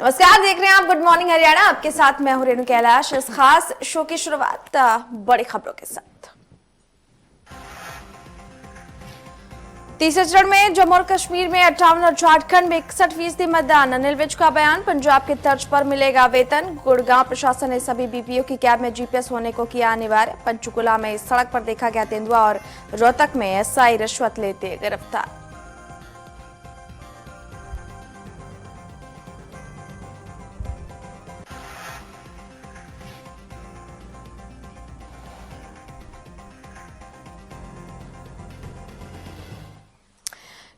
नमस्कार, देख रहे हैं आप गुड मॉर्निंग हरियाणा। आपके साथ मैं हूं रेणु कैलाश। इस खास शो की शुरुआत बड़ी खबरों के साथ। तीसरे चरण में जम्मू और कश्मीर में 58 और झारखंड में 61% मतदान। अनिल विज का बयान, पंजाब की तर्ज पर मिलेगा वेतन। गुड़गांव प्रशासन ने सभी बीपीओ की कैब में जीपीएस होने को किया अनिवार्य। पंचकुला में सड़क पर देखा गया तेंदुआ और रोहतक में एसआई रिश्वत लेते गिरफ्तार।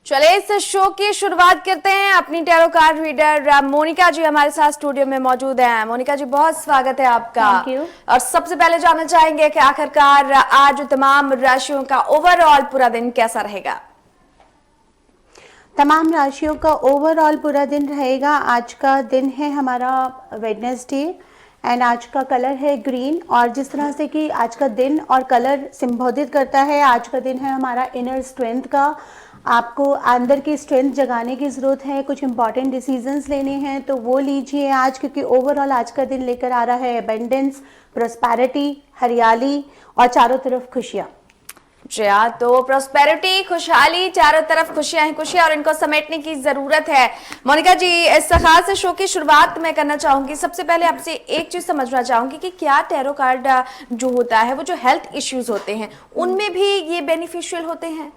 चलिए इस शो की शुरुआत करते हैं। अपनी टैरो कार्ड रीडर मोनिका जी हमारे साथ स्टूडियो में मौजूद हैं। मोनिका जी, बहुत स्वागत है आपका। Thank you. और सबसे पहले जानना चाहेंगे कि आखिरकार आज तमाम राशियों का ओवरऑल पूरा दिन कैसा रहेगा? तमाम राशियों का ओवरऑल पूरा दिन रहेगा। आज का दिन है हमारा वेडनेसडे एंड आज का कलर है ग्रीन। और जिस तरह से कि आज का दिन और कलर संबोधित करता है, आज का दिन है हमारा इनर स्ट्रेंथ का। आपको अंदर की स्ट्रेंथ जगाने की ज़रूरत है, कुछ इंपॉर्टेंट डिसीजंस लेने हैं तो वो लीजिए आज, क्योंकि ओवरऑल आज का दिन लेकर आ रहा है एबंडेंस, प्रोस्पेरिटी, हरियाली और चारों तरफ खुशियाँ। जी हाँ, तो प्रोस्पेरिटी, खुशहाली, चारों तरफ खुशियां ही खुशियां और इनको समेटने की जरूरत है। मोनिका जी, इस खास शो की शुरुआत मैं करना चाहूंगी। सबसे पहले आपसे एक चीज समझना चाहूंगी कि क्या टैरो कार्ड जो होता है वो जो हेल्थ इश्यूज होते हैं उनमें भी ये बेनिफिशियल होते हैं?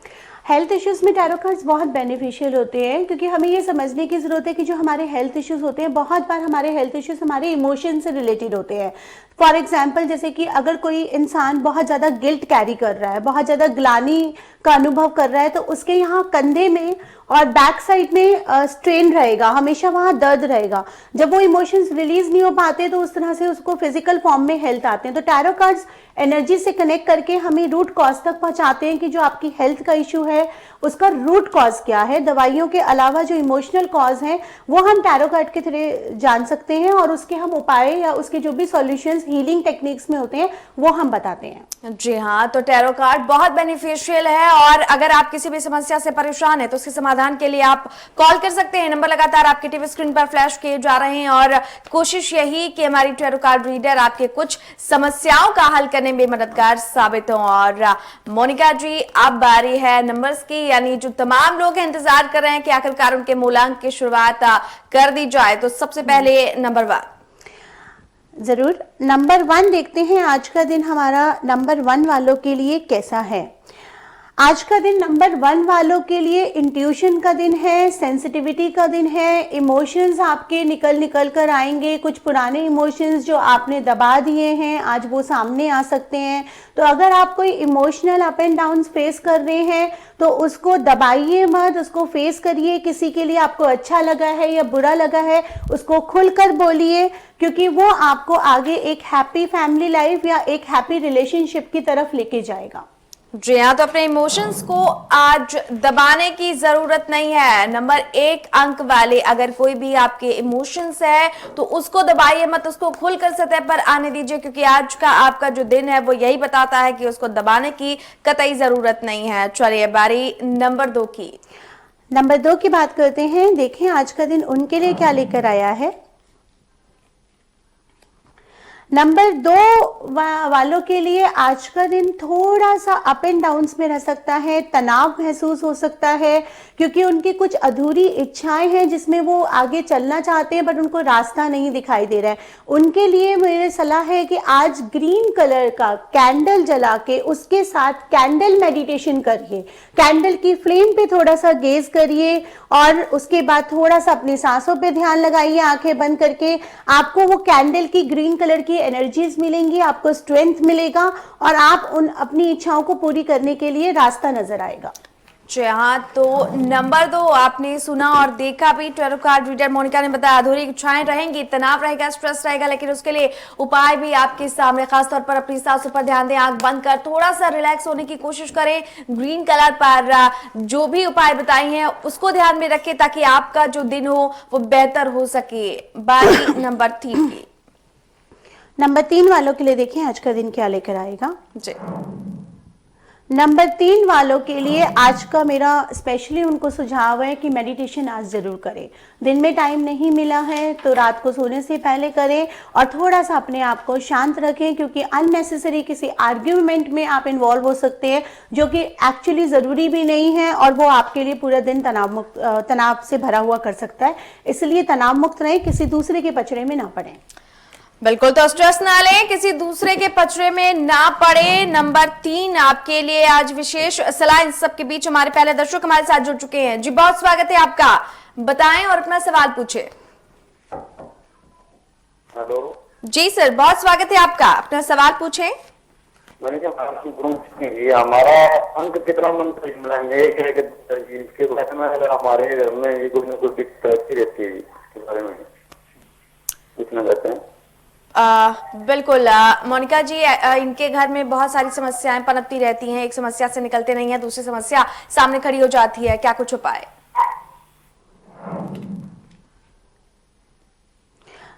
हेल्थ इश्यूज़ में टैरो कार्ड्स बहुत बेनिफिशियल होते हैं, क्योंकि हमें ये समझने की ज़रूरत है कि जो हमारे हेल्थ इश्यूज़ होते हैं, बहुत बार हमारे हेल्थ इश्यूज़ हमारे इमोशन से रिलेटेड होते हैं। फॉर एग्जाम्पल, जैसे कि अगर कोई इंसान बहुत ज़्यादा गिल्ट कैरी कर रहा है, बहुत ज़्यादा ग्लानी का अनुभव कर रहा है, तो उसके यहाँ कंधे में और बैक साइड में स्ट्रेन रहेगा, हमेशा वहाँ दर्द रहेगा। जब वो इमोशंस रिलीज नहीं हो पाते तो उस तरह से उसको फिजिकल फॉर्म में हेल्थ आते हैं। तो टैरो कार्ड्स एनर्जी से कनेक्ट करके हमें रूट कॉज तक पहुंचाते हैं कि जो आपकी हेल्थ का इशू है उसका रूट कॉज क्या है। दवाइयों के अलावा जो इमोशनल कॉज हैं वो हम टैरो कार्ड के थ्रू जान सकते हैं और उसके हम उपाय या उसके जो भी सॉल्यूशंस हीलिंग टेक्निक्स में होते हैं वो हम बताते हैं। जी हाँ, तो टैरो कार्ड बहुत बेनिफिशियल है और अगर आप किसी भी समस्या से परेशान है तो उसके समाधान के लिए आप कॉल कर सकते हैं। नंबर लगातार आपके टीवी स्क्रीन पर फ्लैश किए जा रहे हैं और कोशिश यही कि हमारी टैरो कार्ड रीडर आपके कुछ समस्याओं का हल करने में मददगार साबित हो। और मोनिका जी, अब बारी है नंबर्स की, यानी जो तमाम लोग इंतजार कर रहे हैं कि आखिरकार उनके मूलांक की शुरुआत कर दी जाए। तो सबसे पहले नंबर 1। जरूर, नंबर 1 देखते हैं आज का दिन हमारा नंबर 1 वालों के लिए कैसा है। आज का दिन नंबर 1 वालों के लिए इंट्यूशन का दिन है, सेंसिटिविटी का दिन है। इमोशंस आपके निकल कर आएंगे। कुछ पुराने इमोशंस जो आपने दबा दिए हैं आज वो सामने आ सकते हैं। तो अगर आप कोई emotional up and down face कर रहे हैं तो उसको दबाइए मत, उसको फेस करिए। किसी के लिए आपको अच्छा लगा है या बुरा लगा है उसको खुलकर बोलिए, क्योंकि वो आपको आगे एक हैप्पी फैमिली लाइफ या एक हैप्पी रिलेशनशिप की तरफ लेके जाएगा। जी हाँ, तो अपने इमोशंस को आज दबाने की जरूरत नहीं है। नंबर 1 अंक वाले अगर कोई भी आपके इमोशंस है तो उसको दबाइए मत, उसको खुलकर सतह पर आने दीजिए, क्योंकि आज का आपका जो दिन है वो यही बताता है कि उसको दबाने की कतई जरूरत नहीं है। चलिए बारी नंबर 2 की। नंबर 2 की बात करते हैं। देखें आज का दिन उनके लिए क्या लेकर आया है। नंबर 2 वालों के लिए आज का दिन थोड़ा सा अप एंड डाउन्स में रह सकता है, तनाव महसूस हो सकता है, क्योंकि उनकी कुछ अधूरी इच्छाएं हैं जिसमें वो आगे चलना चाहते हैं बट उनको रास्ता नहीं दिखाई दे रहा है। उनके लिए मेरी सलाह है कि आज ग्रीन कलर का कैंडल जला के उसके साथ कैंडल मेडिटेशन करिए। कैंडल की फ्लेम पे थोड़ा सा गेज करिए और उसके बाद थोड़ा सा अपनी सांसों पे ध्यान लगाइए आंखें बंद करके। आपको वो कैंडल की ग्रीन कलर की एनर्जीज मिलेंगी, आपको स्ट्रेंथ मिलेगा और आप उन अपनी इच्छाओं को पूरी करने के लिए रास्ता नजर आएगा। जी हाँ, तो नंबर 2 आपने सुना और देखा भी। टैरो कार्ड रीडर मोनिका ने बताया अधूरी इच्छाएं रहेंगी, तनाव रहेगा, स्ट्रेस रहेगा, लेकिन उसके लिए उपाय भी आपके सामने। खासतौर पर अपनी सांसों पर ध्यान दें, आंख बंद कर थोड़ा सा रिलैक्स होने की कोशिश करें। ग्रीन कलर पर जो भी उपाय बताई हैं उसको ध्यान में रखें ताकि आपका जो दिन हो वो बेहतर हो सके। बारी नंबर 3 की। नंबर 3 वालों के लिए देखें आज का दिन क्या लेकर आएगा। जी, नंबर 3 वालों के लिए आज का मेरा स्पेशली उनको सुझाव है कि मेडिटेशन आज ज़रूर करें। दिन में टाइम नहीं मिला है तो रात को सोने से पहले करें और थोड़ा सा अपने आप को शांत रखें, क्योंकि अननेसेसरी किसी आर्ग्यूमेंट में आप इन्वॉल्व हो सकते हैं जो कि एक्चुअली ज़रूरी भी नहीं है और वो आपके लिए पूरा दिन तनाव से भरा हुआ कर सकता है। इसलिए तनाव मुक्त रहें, किसी दूसरे के पचड़े में ना पड़ें। बिल्कुल, तो स्ट्रेस ना लें, किसी दूसरे के पचड़े में ना पड़े। नंबर 3 आपके लिए आज विशेष सलाह। इन सबके बीच हमारे पहले दर्शक हमारे साथ जुड़ चुके हैं। जी बहुत स्वागत है आपका, बताएं और अपना सवाल पूछे। हेलो जी सर, बहुत स्वागत है आपका, अपना सवाल पूछे। मैंने कहा हमारा अंक कितना मंत्र मिलाएंगे इसके बारे में, अगर हमारे घर में ये कोई ना कोई दिक्कत रहती है इसके बारे में पूछना चाहते हैं। बिल्कुल मोनिका जी, इनके घर में बहुत सारी समस्याएं पनपती रहती हैं, एक समस्या से निकलते नहीं है, दूसरी समस्या सामने खड़ी हो जाती है, क्या कुछ उपाय?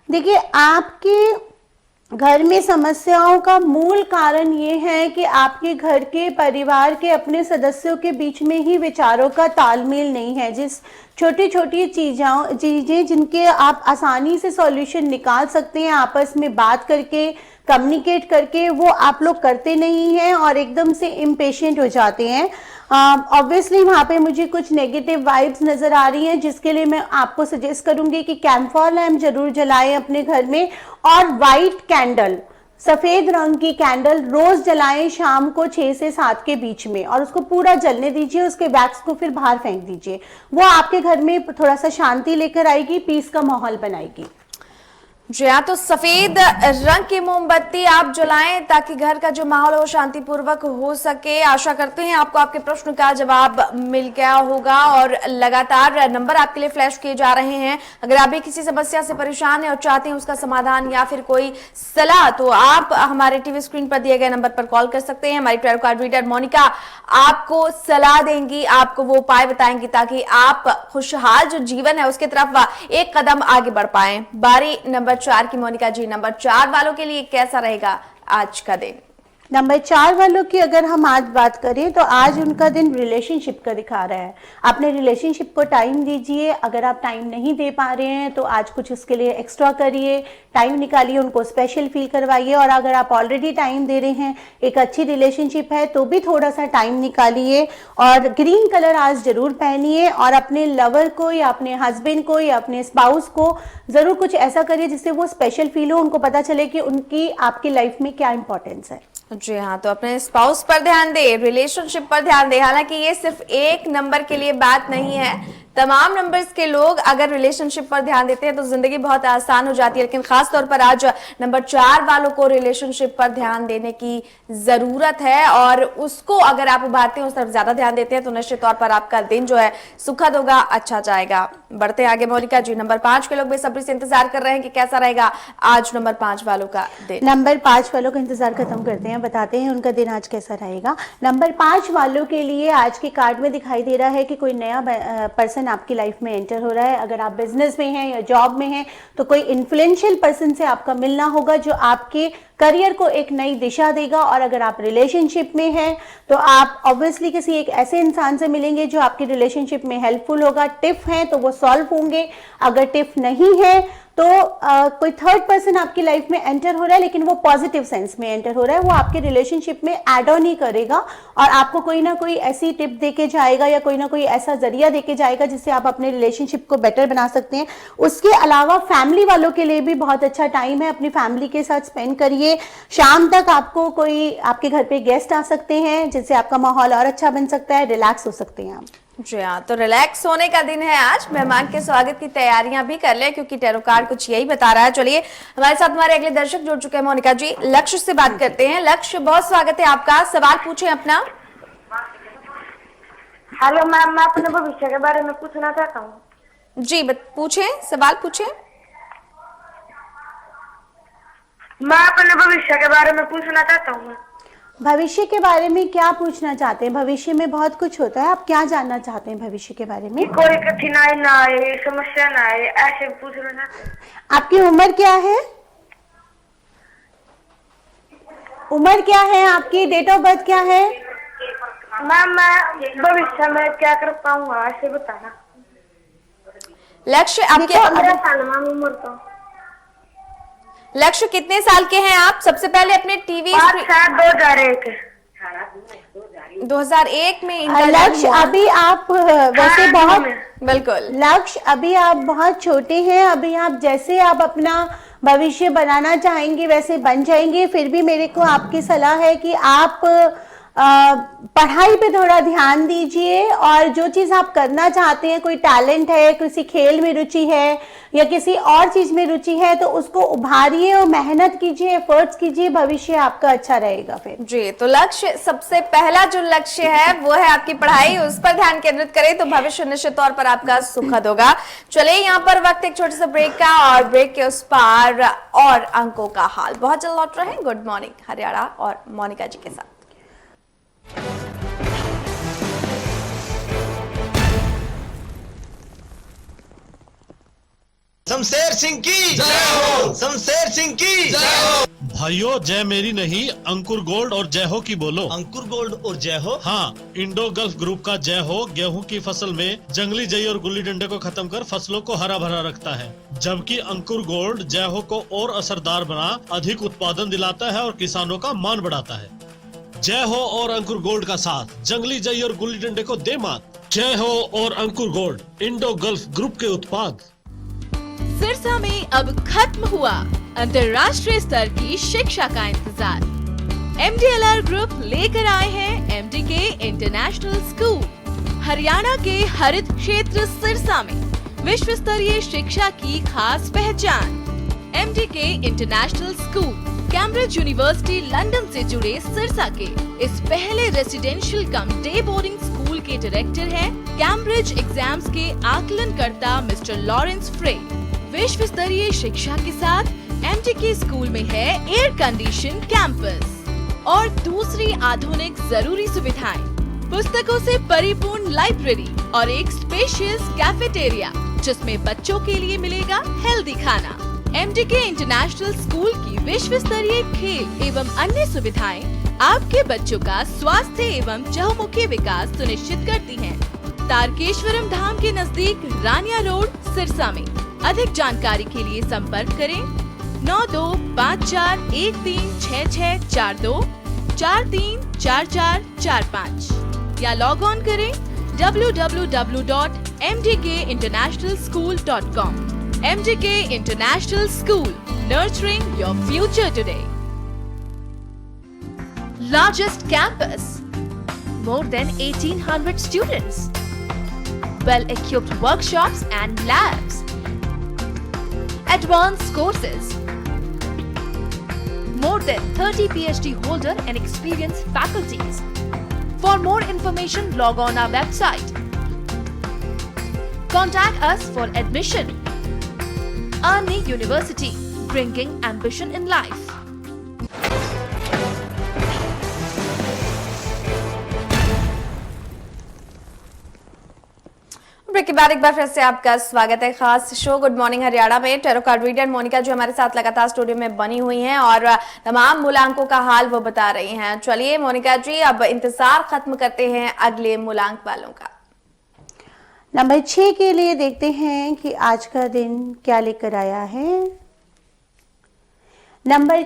देखिए, आपके घर में समस्याओं का मूल कारण ये है कि आपके घर के परिवार के अपने सदस्यों के बीच में ही विचारों का तालमेल नहीं है। जिस छोटी छोटी चीजें जिनके आप आसानी से सॉल्यूशन निकाल सकते हैं आपस में बात करके, कम्युनिकेट करके, वो आप लोग करते नहीं हैं और एकदम से इम्पेशेंट हो जाते हैं। ऑब्वियसली वहाँ पे मुझे कुछ नेगेटिव वाइब्स नज़र आ रही हैं, जिसके लिए मैं आपको सजेस्ट करूंगी कि कैम्फर लैम्प जरूर जलाएं अपने घर में और वाइट कैंडल, सफेद रंग की कैंडल रोज जलाएं शाम को 6 से 7 के बीच में और उसको पूरा जलने दीजिए। उसके वैक्स को फिर बाहर फेंक दीजिए। वो आपके घर में थोड़ा सा शांति लेकर आएगी, पीस का माहौल बनाएगी। जी हाँ, तो सफेद रंग की मोमबत्ती आप जलाएं ताकि घर का जो माहौल हो शांतिपूर्वक हो सके। आशा करते हैं आपको आपके प्रश्न का जवाब मिल गया होगा और लगातार नंबर आपके लिए फ्लैश किए जा रहे हैं। अगर आप भी किसी समस्या से परेशान हैं और चाहते हैं उसका समाधान या फिर कोई सलाह, तो आप हमारे टीवी स्क्रीन पर दिए गए नंबर पर कॉल कर सकते हैं। हमारी टैरो कार्ड रीडर मोनिका आपको सलाह देंगी, आपको वो उपाय बताएंगी ताकि आप खुशहाल जो जीवन है उसकी तरफ एक कदम आगे बढ़ पाए। बारी नंबर 4 की मोनिका जी, नंबर 4 वालों के लिए कैसा रहेगा आज का दिन? नंबर 4 वालों की अगर हम आज बात करें तो आज उनका दिन रिलेशनशिप का दिखा रहा है। अपने रिलेशनशिप को टाइम दीजिए। अगर आप टाइम नहीं दे पा रहे हैं तो आज कुछ उसके लिए एक्स्ट्रा करिए, टाइम निकालिए, उनको स्पेशल फील करवाइए। और अगर आप ऑलरेडी टाइम दे रहे हैं, एक अच्छी रिलेशनशिप है, तो भी थोड़ा सा टाइम निकालिए और ग्रीन कलर आज जरूर पहनिए और अपने लवर को या अपने हस्बैंड को या अपने स्पाउस को जरूर कुछ ऐसा करिए जिससे वो स्पेशल फील हो, उनको पता चले कि उनकी आपकी लाइफ में क्या इंपॉर्टेंस है। जी हाँ, तो अपने स्पाउस पर ध्यान दे, रिलेशनशिप पर ध्यान दे। हालांकि ये सिर्फ एक नंबर के लिए बात नहीं है, तमाम नंबर्स के लोग अगर रिलेशनशिप पर ध्यान देते हैं तो जिंदगी बहुत आसान हो जाती है। लेकिन खास तौर पर आज नंबर 4 वालों को रिलेशनशिप पर ध्यान देने की जरूरत है और उसको अगर आप उभारते हैं, उस तरफ ज्यादा ध्यान देते हैं तो निश्चित तौर पर आपका दिन जो है सुखद होगा, अच्छा जाएगा। बढ़ते आगे मोनिका जी, नंबर 5 के लोग बेसब्री से इंतजार कर रहे हैं कि कैसा रहेगा आज नंबर 5 वालों का दिन। नंबर 5 वालों का इंतजार खत्म करते हैं, बताते हैं उनका दिन आज कैसा रहेगा। नंबर 5 वालों के लिए आज के कार्ड में दिखाई दे रहा है कि कोई नया पर्सन आपकी लाइफ में एंटर हो रहा है। अगर आप बिजनेस में हैं या जॉब में हैं तो कोई इन्फ्लुएंशियल पर्सन से आपका मिलना होगा जो आपके करियर को एक नई दिशा देगा। और अगर आप रिलेशनशिप में हैं तो आप ऑब्वियसली किसी एक ऐसे इंसान से मिलेंगे जो आपकी रिलेशनशिप में हेल्पफुल होगा। टिफ हैं तो वो सॉल्व होंगे, अगर टिफ नहीं है तो कोई थर्ड पर्सन आपकी लाइफ में एंटर हो रहा है, लेकिन वो पॉजिटिव सेंस में एंटर हो रहा है। वो आपके रिलेशनशिप में एड ऑन ही करेगा और आपको कोई ना कोई ऐसी टिप देके जाएगा या कोई ना कोई ऐसा जरिया देके जाएगा जिससे आप अपने रिलेशनशिप को बेटर बना सकते हैं। उसके अलावा फैमिली वालों के लिए भी बहुत अच्छा टाइम है, अपनी फैमिली के साथ स्पेंड करिए। शाम तक आपको कोई आपके घर पे गेस्ट आ सकते हैं जिससे आपका माहौल और अच्छा बन सकता है, रिलैक्स हो सकते हैं आप। जी हाँ, तो रिलैक्स होने का दिन है आज। मेहमान के स्वागत की तैयारियां भी कर ले क्योंकि टैरो कार्ड कुछ यही बता रहा है। चलिए हमारे साथ हमारे अगले दर्शक जुड़ चुके हैं मोनिका जी, लक्ष्य से बात करते हैं। लक्ष्य, बहुत स्वागत है आपका, सवाल पूछें अपना। हेलो मैम, मैं अपने भविष्य के बारे में पूछना चाहता हूँ। जी पूछें, सवाल पूछें। मैं अपने भविष्य के बारे में पूछना चाहता हूँ। भविष्य के बारे में क्या पूछना चाहते हैं? भविष्य में बहुत कुछ होता है, आप क्या जानना चाहते हैं भविष्य के बारे में? कोई कठिनाई ना आए, समस्या ना आए, ऐसे पूछना चाहते हैं। आपकी उम्र क्या है? उम्र क्या है आपकी? डेट ऑफ बर्थ क्या है? मैम मैं भविष्य में क्या कर पाऊंगा ऐसे बताना। लक्ष्य आपके 15 साल मैम उम्र तो। लक्ष्य कितने साल के हैं आप? सबसे पहले अपने टीवी 2001 में इनका लक्ष्य अभी आप वैसे बहुत बिल्कुल लक्ष्य अभी आप बहुत छोटे हैं, अभी आप जैसे आप अपना भविष्य बनाना चाहेंगे वैसे बन जाएंगे। फिर भी मेरे को आपकी सलाह है कि आप पढ़ाई पे थोड़ा ध्यान दीजिए और जो चीज आप करना चाहते हैं, कोई टैलेंट है, किसी खेल में रुचि है या किसी और चीज में रुचि है तो उसको उभारिए और मेहनत कीजिए, एफर्ट्स कीजिए, भविष्य आपका अच्छा रहेगा। फिर जी, तो लक्ष्य सबसे पहला जो लक्ष्य है वो है आपकी पढ़ाई, उस पर ध्यान केंद्रित करें तो भविष्य निश्चित तौर पर आपका सुखद होगा। चलिए यहाँ पर वक्त एक छोटे से ब्रेक का, और ब्रेक के उस पार और अंकों का हाल बहुत जल्द लौट रहे हैं गुड मॉर्निंग हरियाणा और मोनिका जी के साथ। शमशेर सिंह की जय हो, शमशेर सिंह की जय हो। भाइयों जय मेरी नहीं, अंकुर गोल्ड और जय हो की बोलो। अंकुर गोल्ड और जय हो। हाँ, इंडो गल्फ ग्रुप का जय हो गेहूं की फसल में जंगली जई और गुल्ली डंडे को खत्म कर फसलों को हरा भरा रखता है, जबकि अंकुर गोल्ड जय हो को और असरदार बना अधिक उत्पादन दिलाता है और किसानों का मान बढ़ाता है। जय हो और अंकुर गोल्ड का साथ जंगली जई और गुल्ली डंडे को दे मात। जय हो और अंकुर गोल्ड, इंडो गल्फ ग्रुप के उत्पाद। सिरसा में अब खत्म हुआ अंतर्राष्ट्रीय स्तर की शिक्षा का इंतजार। MDLR ग्रुप लेकर आए हैं MDK इंटरनेशनल स्कूल। हरियाणा के हरित क्षेत्र सिरसा में विश्व स्तरीय शिक्षा की खास पहचान। MDK international school Cambridge university London से जुड़े सिरसा के इस पहले रेसिडेंशियल कम डे बोर्डिंग स्कूल के डायरेक्टर हैं कैम्ब्रिज एग्जाम्स के आकलनकर्ता मिस्टर लॉरेंस फ्रे। विश्व स्तरीय शिक्षा के साथ MDK स्कूल में है एयर कंडीशन कैंपस और दूसरी आधुनिक जरूरी सुविधाएं, पुस्तकों से परिपूर्ण लाइब्रेरी और एक स्पेशियस कैफेटेरिया जिसमें बच्चों के लिए मिलेगा हेल्दी खाना। MDK इंटरनेशनल स्कूल की विश्व स्तरीय खेल एवं अन्य सुविधाएं आपके बच्चों का स्वास्थ्य एवं चहुमुखी विकास सुनिश्चित करती हैं। तारकेश्वरम धाम के नजदीक रानिया रोड सिरसा में। अधिक जानकारी के लिए संपर्क करें 9254136642 434445 या लॉग ऑन करें www.mdkinternationalschool.com। MDK International School, nurturing your future today. Largest campus, more than 1800 students, well-equipped workshops and labs, advanced courses, more than 30 PhD holder and experienced faculties. For more information, log on our website. Contact us for admission. Arni University, bringing ambition in life. Break के बाद एक बार फिर से आपका स्वागत है खास show good morning Haryana में। टैरो कार्ड रीडर मोनिका जो हमारे साथ लगातार स्टूडियो में बनी हुई हैं और तमाम मूलांकों का हाल वो बता रही हैं। चलिए मोनिका जी, अब इंतजार खत्म करते हैं अगले मूलांक वालों का। नंबर 6 के लिए देखते हैं कि आज का दिन क्या लेकर आया है। नंबर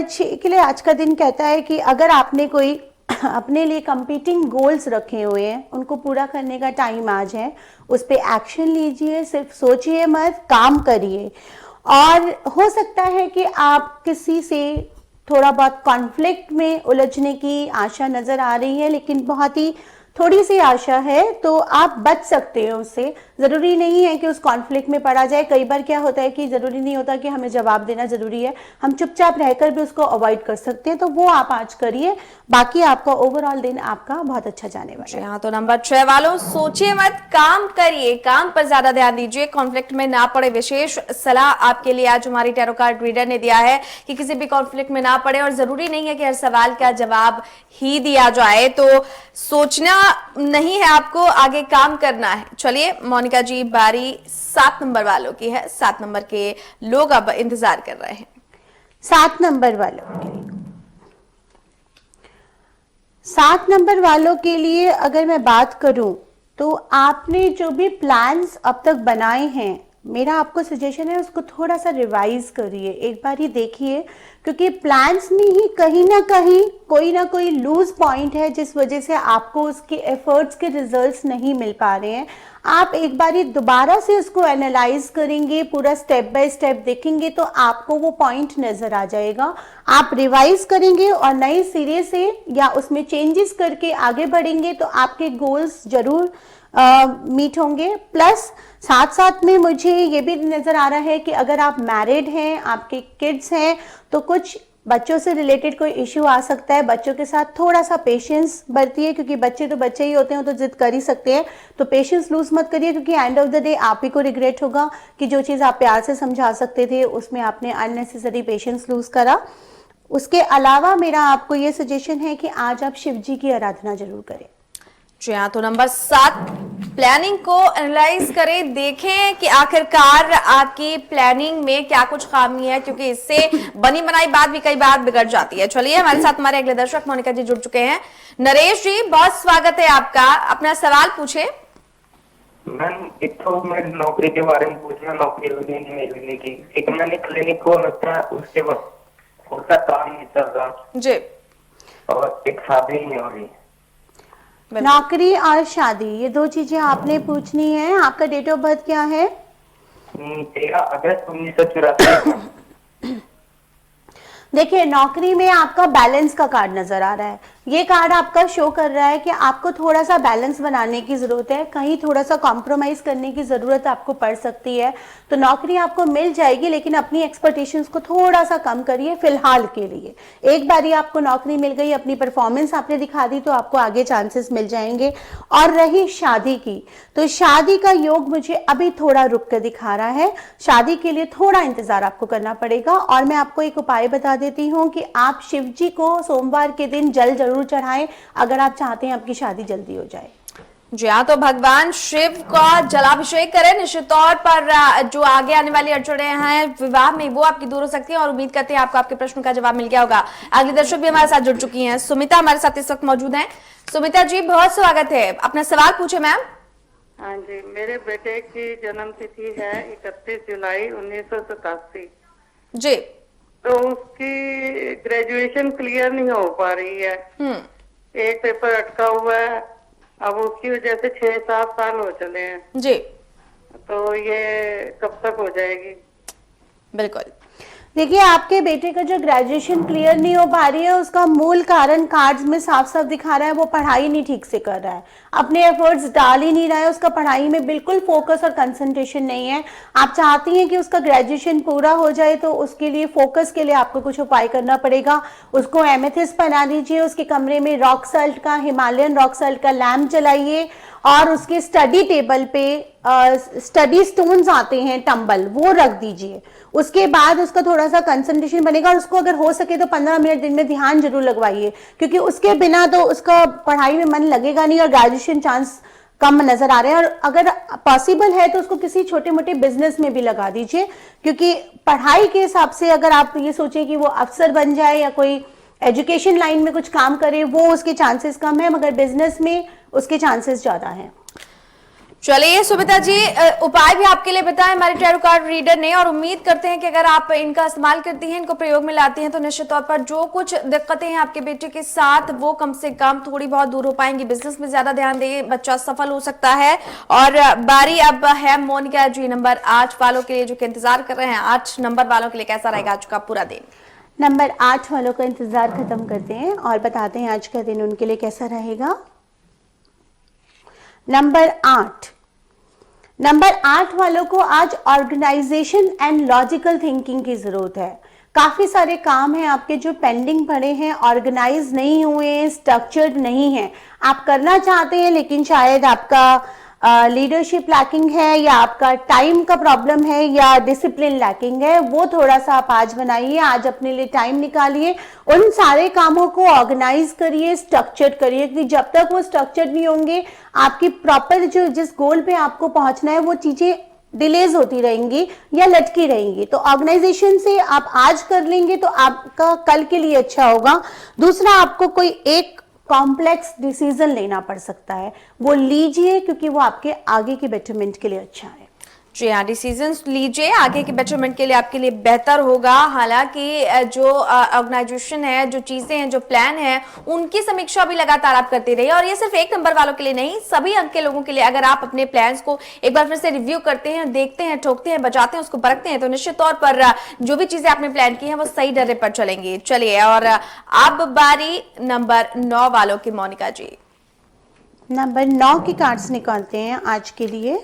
6 के लिए आज का दिन कहता है कि अगर आपने कोई अपने लिए कंपीटिंग गोल्स रखे हुए हैं, उनको पूरा करने का टाइम आज है। उस पे एक्शन लीजिए, सिर्फ सोचिए मत, काम करिए। और हो सकता है कि आप किसी से थोड़ा बहुत कॉन्फ्लिक्ट में उलझने की आशा नजर आ रही है, लेकिन बहुत ही थोड़ी सी आशा है तो आप बच सकते हैं उससे। जरूरी नहीं है कि उस कॉन्फ्लिक्ट में पड़ा जाए। कई बार क्या होता है कि जरूरी नहीं होता कि हमें जवाब देना जरूरी है, हम चुपचाप रहकर भी उसको अवॉइड कर सकते हैं। तो वो आप आज करिए, बाकी आपका ओवरऑल दिन आपका बहुत अच्छा जाने वाला है। हाँ, तो नंबर 6 वालों, सोचिए मत, काम करिए, काम पर ज्यादा ध्यान दीजिए, कॉन्फ्लिक्ट में ना पड़े। विशेष सलाह आपके लिए आज हमारी टैरो कार्ड रीडर ने दिया है कि किसी भी कॉन्फ्लिक्ट में ना पड़े और जरूरी नहीं है कि हर सवाल का जवाब ही दिया जाए। तो सोचना नहीं है, आपको आगे काम करना है। चलिए मोनिका जी, बारी 7 नंबर वालों की है। 7 नंबर के लोग अब इंतजार कर रहे हैं। 7 नंबर वालों के लिए 7 नंबर वालों के लिए अगर मैं बात करूं तो आपने जो भी प्लान्स अब तक बनाए हैं, मेरा आपको सजेशन है उसको थोड़ा सा रिवाइज करिए, एक बार ही देखिए, क्योंकि प्लान्स में ही कहीं ना कोई लूज पॉइंट है जिस वजह से आपको उसके एफर्ट्स के रिजल्ट्स नहीं मिल पा रहे हैं। आप एक बार ही दोबारा से उसको एनालाइज करेंगे, पूरा स्टेप बाय स्टेप देखेंगे तो आपको वो पॉइंट नजर आ जाएगा। आप रिवाइज करेंगे और नए सिरे से या उसमें चेंजेस करके आगे बढ़ेंगे तो आपके गोल्स जरूर मीट होंगे। प्लस साथ साथ में मुझे ये भी नजर आ रहा है कि अगर आप मैरिड हैं, आपके किड्स हैं, तो कुछ बच्चों से रिलेटेड कोई इश्यू आ सकता है। बच्चों के साथ थोड़ा सा पेशेंस बरतिए, क्योंकि बच्चे तो बच्चे ही होते हैं, तो जिद कर ही सकते हैं, तो पेशेंस लूज मत करिए, क्योंकि एंड ऑफ द डे आप ही को रिग्रेट होगा कि जो चीज़ आप प्यार से समझा सकते थे उसमें आपने अननेसेसरी पेशेंस लूज करा। उसके अलावा मेरा आपको ये सजेशन है कि आज आप शिव जी की आराधना जरूर करें। जी हाँ, तो नंबर 7, प्लानिंग को एनालाइज करें, देखें कि आखिरकार आपकी प्लानिंग में क्या कुछ खामी है, क्योंकि इससे बनी बनाई बात भी कई बार बिगड़ जाती है। चलिए, हमारे साथ हमारे अगले दर्शक मोनिका जी जुड़ चुके हैं। नरेश जी, बहुत स्वागत है आपका, अपना सवाल पूछे। मैम, एक तो मैं नौकरी के बारे में पूछना, नौकरी लेने की, एक मैंने क्लिनिक को लगता है उसके बाद उसका काम नहीं चल रहा जी, और एक शादी नहीं हो रही। नौकरी और शादी, ये 2 चीजें आपने पूछनी है। आपका डेट ऑफ बर्थ क्या है? 13 अगस्त 1984। देखिए, नौकरी में आपका बैलेंस का कार्ड नजर आ रहा है। ये कार्ड आपका शो कर रहा है कि आपको थोड़ा सा बैलेंस बनाने की जरूरत है, कहीं थोड़ा सा कॉम्प्रोमाइज करने की जरूरत आपको पड़ सकती है। तो नौकरी आपको मिल जाएगी, लेकिन अपनी एक्सपेक्टेशंस को थोड़ा सा कम करिए फिलहाल के लिए। एक बार ही आपको नौकरी मिल गई, अपनी परफॉर्मेंस आपने दिखा दी, तो आपको आगे चांसेस मिल जाएंगे। और रही शादी की, तो शादी का योग मुझे अभी थोड़ा रुक कर दिखा रहा है। शादी के लिए थोड़ा इंतजार आपको करना पड़ेगा। और मैं आपको एक उपाय बता देती हूँ कि आप शिव जी को सोमवार के दिन जल जरूर चढ़ाएं, अगर आप चाहते हैं आपकी शादी जल्दी हो जाए। जी हाँ, तो भगवान शिव का जलाभिषेक करें, निश्चित तौर पर जो आगे आने वाली अड़चनें हैं विवाह में वो आपकी दूर हो सकती है। और उम्मीद करते हैं आपको आपके प्रश्न का जवाब मिल गया होगा। अगले दर्शक भी हमारे साथ जुड़ चुकी हैं, सुमिता हमारे साथ इस वक्त मौजूद हैं। सुमिता जी, बहुत स्वागत है, अपना सवाल पूछे मैम। हाँ जी, मेरे बेटे की जन्म तिथि है 31 जुलाई 1987 जी। तो उसकी ग्रेजुएशन क्लियर नहीं हो पा रही है। एक पेपर अटका हुआ है, अब उसकी वजह से 6-7 साल हो चले हैं जी। तो ये कब तक हो जाएगी? बिल्कुल, देखिए, आपके बेटे का जो ग्रेजुएशन क्लियर नहीं हो पा रही है, उसका मूल कारण कार्ड्स में साफ साफ दिखा रहा है, वो पढ़ाई नहीं ठीक से कर रहा है, अपने एफर्ट्स डाल ही नहीं रहा है, उसका पढ़ाई में बिल्कुल फोकस और कंसंट्रेशन नहीं है। आप चाहती हैं कि उसका ग्रेजुएशन पूरा हो जाए, तो उसके लिए फोकस के लिए आपको कुछ उपाय करना पड़ेगा। उसको एमेथिस्ट बना दीजिए, उसके कमरे में रॉक सल्ट का, हिमालयन रॉक सल्ट का लैम्प जलाइए, और उसके स्टडी टेबल पे स्टडी स्टोन्स आते हैं टंबल, वो रख दीजिए। उसके बाद उसका थोड़ा सा कंसंट्रेशन बनेगा, और उसको अगर हो सके तो 15 मिनट दिन में ध्यान जरूर लगवाइए, क्योंकि उसके बिना तो उसका पढ़ाई में मन लगेगा नहीं और ग्रेजुएशन चांस कम नजर आ रहे हैं। और अगर पॉसिबल है तो उसको किसी छोटे मोटे बिजनेस में भी लगा दीजिए, क्योंकि पढ़ाई के हिसाब से अगर आप ये सोचें कि वो अफसर बन जाए या कोई एजुकेशन लाइन में कुछ काम करे, वो उसके चांसेस कम है, मगर बिजनेस में उसके चांसेस ज्यादा हैं। चलिए सुमिता जी, उपाय भी आपके लिए बताएं हमारे टैरो कार्ड रीडर ने, और उम्मीद करते हैं कि अगर आप इनका इस्तेमाल करती हैं, इनको प्रयोग में लाती हैं, तो निश्चित तौर पर जो कुछ दिक्कतें हैं आपके बेटे के साथ वो कम से कम थोड़ी बहुत दूर हो पाएंगी। बिजनेस में ज्यादा ध्यान दें, बच्चा सफल हो सकता है। और बारी अब है मोनिका जी नंबर 8 वालों के लिए, जो कि इंतजार कर रहे हैं। 8 नंबर वालों के लिए कैसा रहेगा आज का पूरा दिन? नंबर 8 वालों का इंतजार खत्म करते हैं और बताते हैं आज का दिन उनके लिए कैसा रहेगा। नंबर 8 वालों को आज ऑर्गेनाइजेशन एंड लॉजिकल थिंकिंग की जरूरत है। काफी सारे काम हैं आपके जो पेंडिंग पड़े हैं, ऑर्गेनाइज नहीं हुए हैं, स्ट्रक्चर्ड नहीं है। आप करना चाहते हैं, लेकिन शायद आपका लीडरशिप लैकिंग है, या आपका टाइम का प्रॉब्लम है, या डिसिप्लिन लैकिंग है। वो थोड़ा सा आप आज बनाइए, आज अपने लिए टाइम निकालिए, उन सारे कामों को ऑर्गेनाइज करिए, स्ट्रक्चर्ड करिए, क्योंकि जब तक वो स्ट्रक्चर्ड नहीं होंगे, आपकी प्रॉपर जो जिस गोल पे आपको पहुंचना है वो चीजें डिलेज होती रहेंगी या लटकी रहेंगी। तो ऑर्गेनाइजेशन से आप आज कर लेंगे तो आपका कल के लिए अच्छा होगा। दूसरा, आपको कोई एक कॉम्प्लेक्स डिसीजन लेना पड़ सकता है, वो लीजिए क्योंकि वो आपके आगे के बेटरमेंट के लिए अच्छा है। जी हाँ, डिसीजंस लीजिए, आगे के बेटरमेंट के लिए आपके लिए बेहतर होगा। हालांकि जो ऑर्गेनाइजेशन है, जो चीजें हैं, जो प्लान है, उनकी समीक्षा भी लगातार आप करते रहिए। और ये सिर्फ एक नंबर वालों के लिए नहीं, सभी अंक के लोगों के लिए अगर आप अपने प्लान्स को एक बार फिर से रिव्यू करते हैं, देखते हैं, ठोकते हैं, बजाते हैं, उसको परखते हैं, तो निश्चित तौर पर जो भी चीजें आपने प्लान की हैं वो सही डरे पर चलेंगी। चलिए, और अब बारी नंबर 9 वालों की। मोनिका जी, नंबर 9 की कार्ड्स निकालते हैं आज के लिए।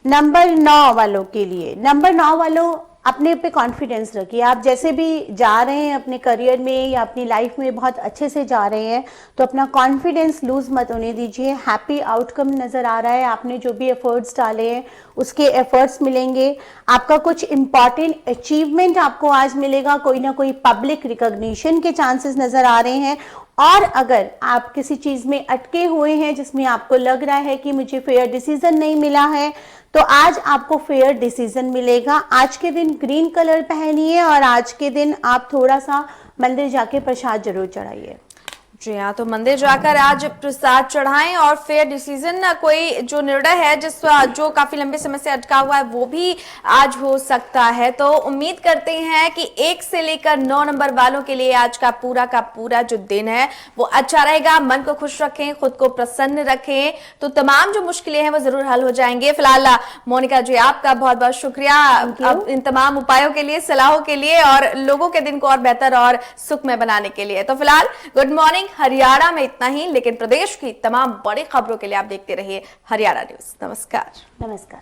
नंबर 9 वालों के लिए, नंबर 9 वालों अपने पे कॉन्फिडेंस रखिए। आप जैसे भी जा रहे हैं अपने करियर में या अपनी लाइफ में बहुत अच्छे से जा रहे हैं, तो अपना कॉन्फिडेंस लूज मत होने दीजिए। हैप्पी आउटकम नज़र आ रहा है, आपने जो भी एफर्ट्स डाले हैं उसके एफर्ट्स मिलेंगे। आपका कुछ इंपॉर्टेंट अचीवमेंट आपको आज मिलेगा, कोई ना कोई पब्लिक रिकॉग्निशन के चांसेस नज़र आ रहे हैं। और अगर आप किसी चीज़ में अटके हुए हैं जिसमें आपको लग रहा है कि मुझे फेयर डिसीजन नहीं मिला है, तो आज आपको फेयर डिसीजन मिलेगा। आज के दिन ग्रीन कलर पहनिए और आज के दिन आप थोड़ा सा मंदिर जाके प्रसाद जरूर चढ़ाइए। जी हाँ, तो मंदिर जाकर आज प्रसाद चढ़ाएं और फेयर डिसीजन, कोई जो निर्णय है जो काफी लंबे समय से अटका हुआ है वो भी आज हो सकता है। तो उम्मीद करते हैं कि 1 से लेकर 9 नंबर वालों के लिए आज का पूरा जो दिन है वो अच्छा रहेगा। मन को खुश रखें, खुद को प्रसन्न रखें, तो तमाम जो मुश्किलें हैं वो जरूर हल हो जाएंगे। फिलहाल मोनिका जी, आपका बहुत बहुत शुक्रिया अब इन तमाम उपायों के लिए, सलाहों के लिए और लोगों के दिन को और बेहतर और सुखमय बनाने के लिए। तो फिलहाल गुड मॉर्निंग हरियाणा में इतना ही, लेकिन प्रदेश की तमाम बड़ी खबरों के लिए आप देखते रहिए हरियाणा न्यूज। नमस्कार। नमस्कार।